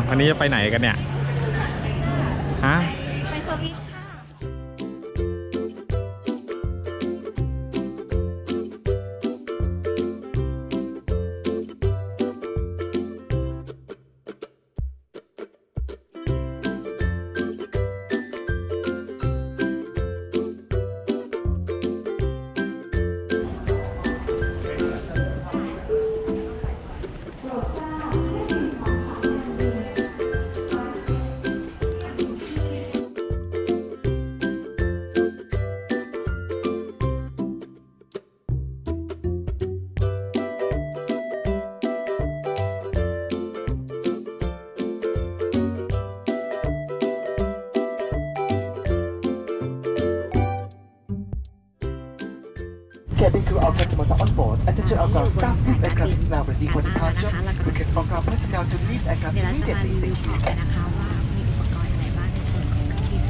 วันนี้จะไปไหนกันเนี่ยฮะไปสวิตค่ะCabin crew our customers are on board. Attention aircraft staff, this aircraft is now ready for departure. Request for aircraft personnel to leave aircraft immediately. Thank you. นะคะว่ามีอุปกรณ์อะไรบ้างในส่วนของการบิน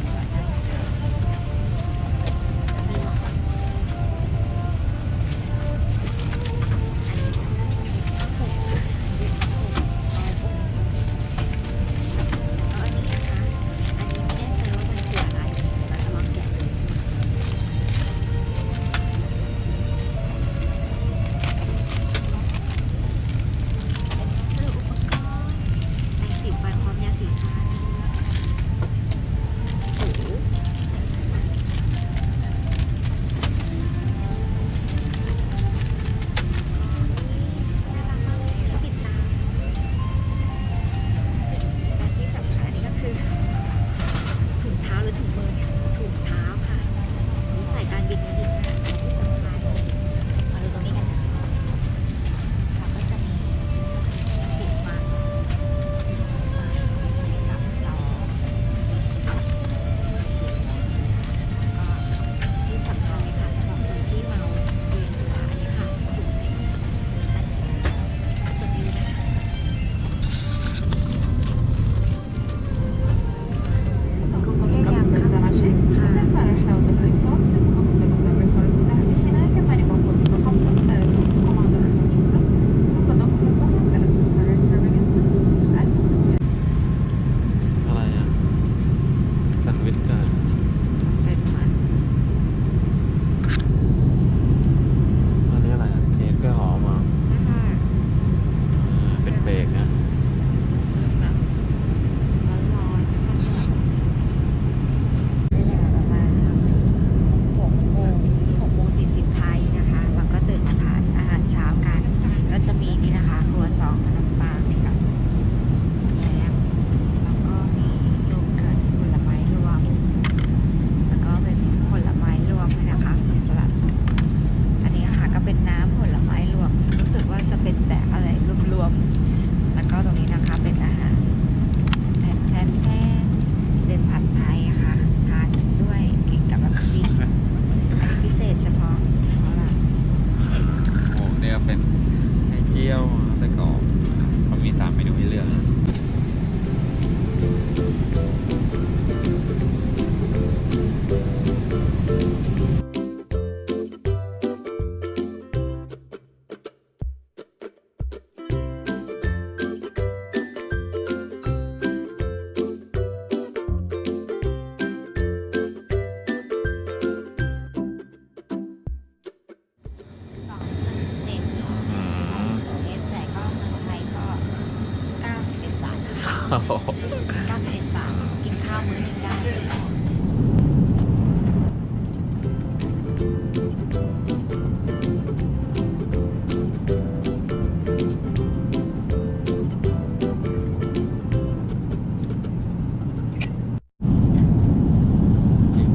91 บาทกินข้าวมื้อนึงได้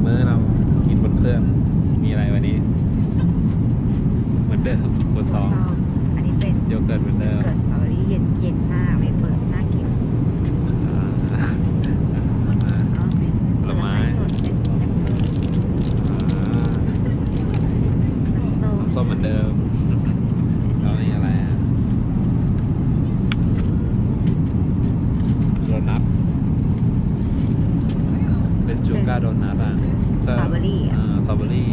มื้อเรากินบนเครื่องมีอะไรวันนี้เหมือนเดิมบนซองอันนี้เป็นโยเกิร์ตเหมือนเดิมเกิร์ตสตรอเบอรี่เย็นมากเลยเปิดน่ากินผลไม้น้ำส้มเหมือนเดิมแล้วนี่อะไรอ่ะโดนัทเป็นชูการ์โดนัทอ่ะสตรอเบอรี่สตรอเบอรี่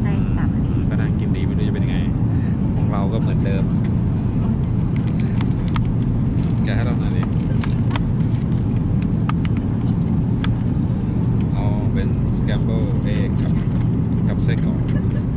ไส้สตรอเบอรี่ก็น่ากินดีไม่รู้จะเป็นยังไงของเราก็เหมือนเดิมแกให้เราหน่อยดิ สแครมเบิลเอกับไส้กรอก